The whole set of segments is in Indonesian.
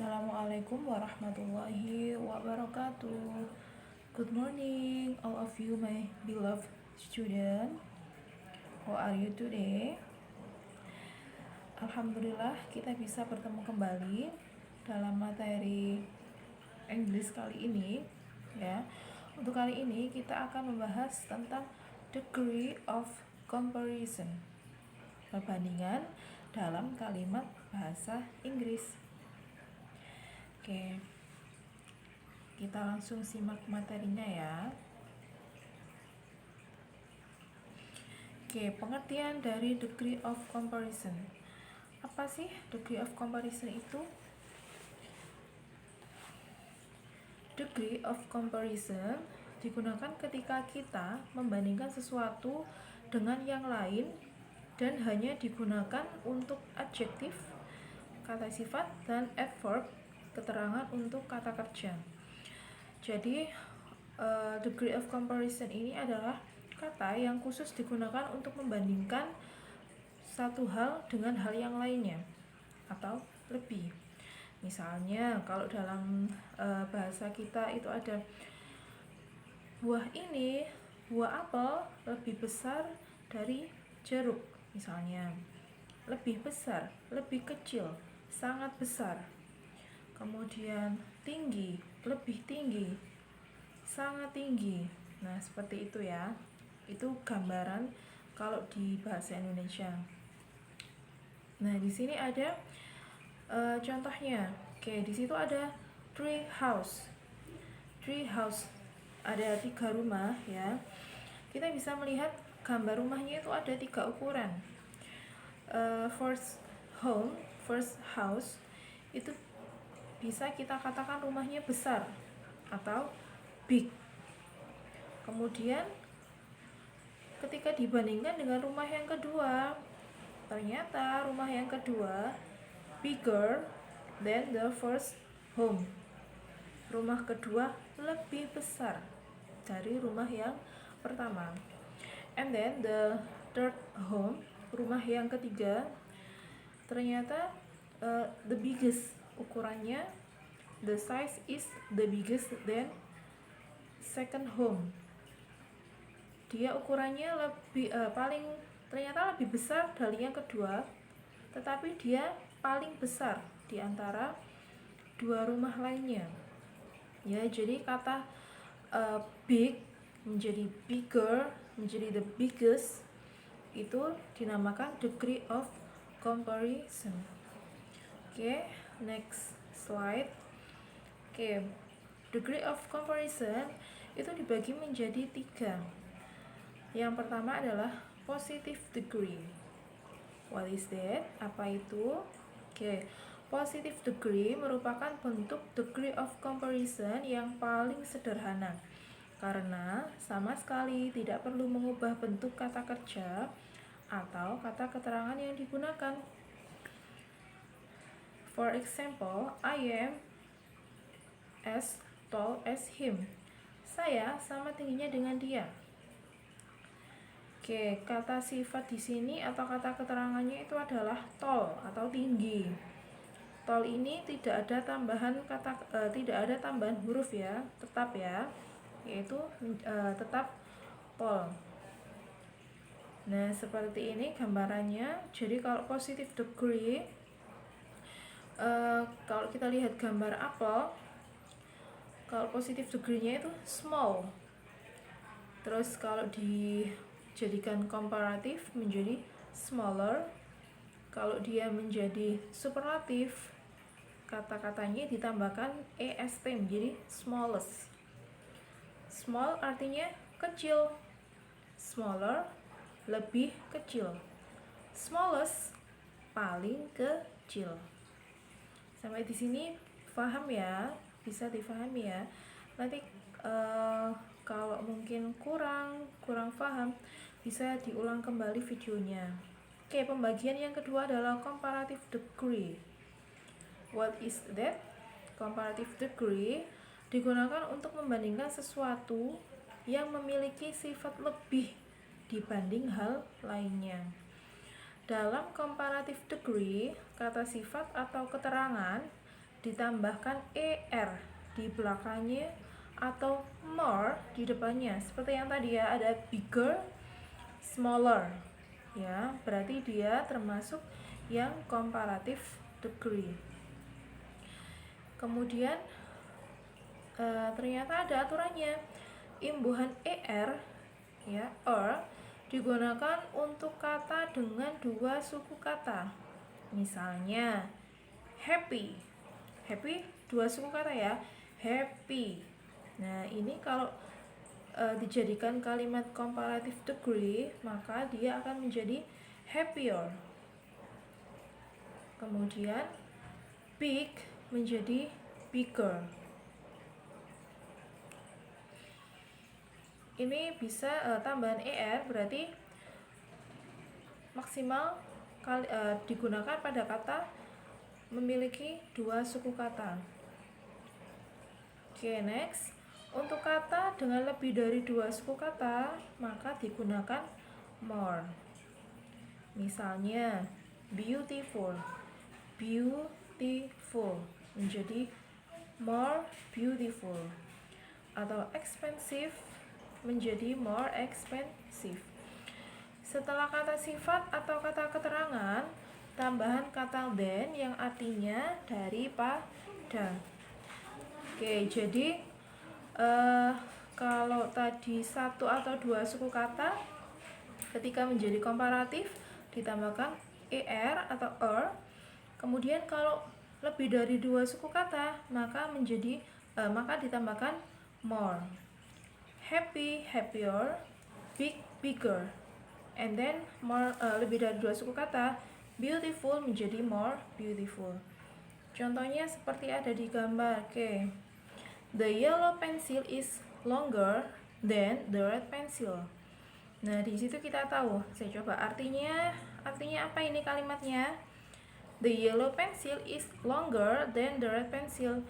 Assalamualaikum warahmatullahi wabarakatuh. Good morning, all of you, my beloved student. How are you today? Alhamdulillah, kita bisa bertemu kembali dalam materi English kali ini. Ya, untuk kali ini kita akan membahas tentang degree of comparison, perbandingan dalam kalimat bahasa Inggris. Oke, kita langsung simak materinya ya. Oke, pengertian dari degree of comparison. Apa sih degree of comparison itu? Degree of comparison digunakan ketika kita membandingkan sesuatu dengan yang lain dan hanya digunakan untuk adjektif, kata sifat, dan adverb, keterangan untuk kata kerja. Jadi degree of comparison ini adalah kata yang khusus digunakan untuk membandingkan satu hal dengan hal yang lainnya atau lebih. Misalnya kalau dalam bahasa kita itu ada buah ini, buah apel lebih besar dari jeruk misalnya. Lebih besar, lebih kecil, sangat besar. Kemudian tinggi, lebih tinggi, sangat tinggi. Nah, seperti itu ya. Itu gambaran kalau di bahasa Indonesia. Nah, di sini ada contohnya. Oke, di situ ada tree house. Tree house ada 3 rumah ya. Kita bisa melihat gambar rumahnya itu ada 3 ukuran. First home, first house itu bisa kita katakan rumahnya besar atau big. Kemudian ketika dibandingkan dengan rumah yang kedua, ternyata rumah yang kedua bigger than the first home. Rumah kedua lebih besar dari rumah yang pertama. And then the third home, rumah yang ketiga, ternyata the biggest, ukurannya, the size is the biggest than second home. Dia ukurannya ternyata lebih besar dari yang kedua, tetapi dia paling besar di antara 2 rumah lainnya. Ya, jadi kata big menjadi bigger, menjadi the biggest, itu dinamakan degree of comparison. Oke, next slide. Oke, degree of comparison itu dibagi menjadi 3. Yang pertama adalah positive degree. What is that? Apa itu? Oke, positive degree merupakan bentuk degree of comparison yang paling sederhana karena sama sekali tidak perlu mengubah bentuk kata kerja atau kata keterangan yang digunakan. For example, I am as tall as him. Saya sama tingginya dengan dia. Oke, kata sifat di sini atau kata keterangannya itu adalah tall atau tinggi. Tall ini tidak ada tambahan huruf ya, tetap ya, yaitu tetap tall. Nah, seperti ini gambarannya. Jadi kalau positive degree, kalau kita lihat gambar apel, kalau positive degree-nya itu small. Terus kalau dijadikan komparatif menjadi smaller. Kalau dia menjadi superlatif, kata-katanya ditambahkan est menjadi smallest. Small artinya kecil, smaller lebih kecil, smallest paling kecil. Sampai di sini paham ya? Bisa difahami ya. Nanti kalau mungkin kurang paham, bisa diulang kembali videonya. Oke, pembagian yang kedua adalah comparative degree. What is that? Comparative degree digunakan untuk membandingkan sesuatu yang memiliki sifat lebih dibanding hal lainnya. Dalam comparative degree, kata sifat atau keterangan ditambahkan er di belakangnya atau more di depannya. Seperti yang tadi ya, ada bigger, smaller. Ya, berarti dia termasuk yang comparative degree. Kemudian ternyata ada aturannya. Imbuhan er ya, digunakan untuk kata dengan dua suku kata. Misalnya happy. Happy dua suku kata ya. Happy. Nah, ini kalau dijadikan kalimat comparative degree, maka dia akan menjadi happier. Kemudian big menjadi bigger. Ini bisa tambahan er berarti maksimal digunakan pada kata memiliki dua suku kata. Oke, next. Untuk kata dengan lebih dari dua suku kata, maka digunakan more. Misalnya beautiful. Beautiful menjadi more beautiful. Atau expensive menjadi more expensive. Setelah kata sifat atau kata keterangan, tambahan kata than yang artinya daripada. Oke, jadi kalau tadi satu atau dua suku kata, ketika menjadi komparatif ditambahkan er atau Kemudian kalau lebih dari dua suku kata, maka ditambahkan more. Happy, happier, big, bigger. And then more, lebih dari dua suku kata, beautiful menjadi more beautiful. Contohnya seperti ada di gambar. Oke. The yellow pencil is longer than the red pencil. Nah, di situ kita tahu. Saya coba artinya apa ini kalimatnya? The yellow pencil is longer than the red pencil.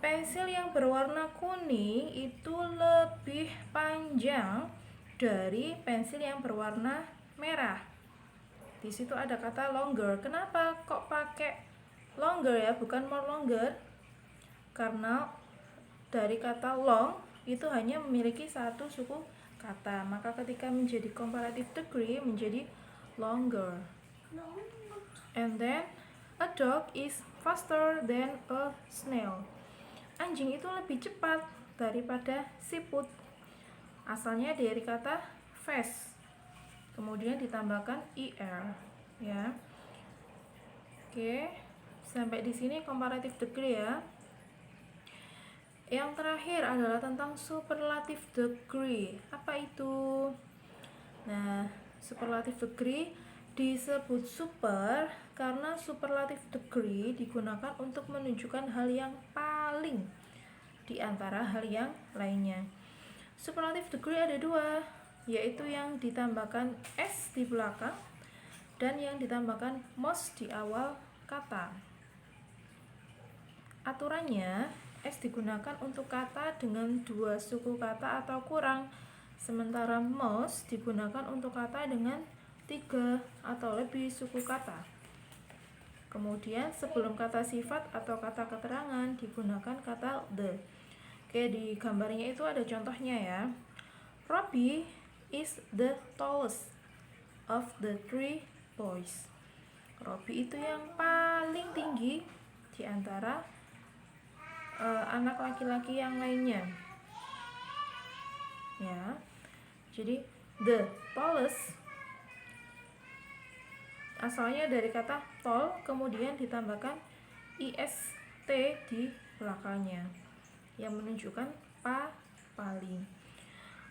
Pensil yang berwarna kuning itu lebih panjang dari pensil yang berwarna merah. Di situ ada kata longer. Kenapa kok pakai longer ya, bukan more longer? Karena dari kata long itu hanya memiliki satu suku kata. Maka ketika menjadi comparative degree menjadi longer. And then a dog is faster than a snail. Anjing itu lebih cepat daripada siput. Asalnya dari kata fast, kemudian ditambahkan er, ya. Oke, sampai di sini comparative degree ya. Yang terakhir adalah tentang superlative degree. Apa itu? Nah, superlative degree disebut super karena superlative degree digunakan untuk menunjukkan hal yang paling di antara hal yang lainnya. Superlative degree ada dua, yaitu yang ditambahkan s di belakang dan yang ditambahkan most di awal kata. Aturannya, s digunakan untuk kata dengan dua suku kata atau kurang, sementara most digunakan untuk kata dengan 3 atau lebih suku kata. Kemudian sebelum kata sifat atau kata keterangan digunakan kata the. Oke, di gambarnya itu ada contohnya ya. Robbie is the tallest of the 3 boys. Robbie itu yang paling tinggi di antara anak laki-laki yang lainnya. Ya. Jadi the tallest asalnya dari kata tall, kemudian ditambahkan ist di belakangnya yang menunjukkan paling.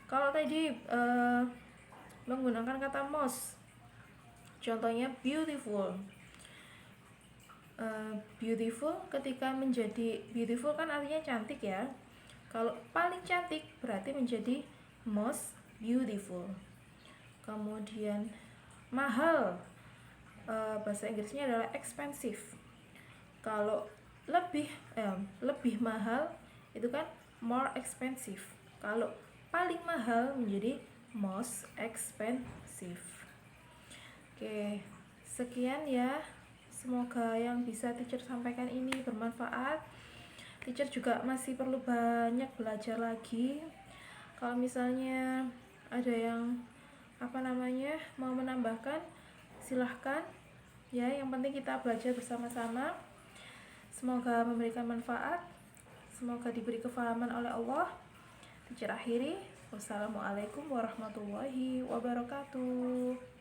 Kalau tadi menggunakan kata most, contohnya beautiful. Beautiful ketika menjadi beautiful kan artinya cantik ya. Kalau paling cantik berarti menjadi most beautiful. Kemudian mahal, bahasa Inggrisnya adalah expensive. Kalau lebih mahal itu kan more expensive. Kalau paling mahal menjadi most expensive. Oke, sekian ya. Semoga yang bisa teacher sampaikan ini bermanfaat. Teacher juga masih perlu banyak belajar lagi. Kalau misalnya ada yang mau menambahkan, silahkan ya. Yang penting kita belajar bersama-sama. Semoga memberikan manfaat, semoga diberi kefahaman oleh Allah. Teacher akhiri, wassalamualaikum warahmatullahi wabarakatuh.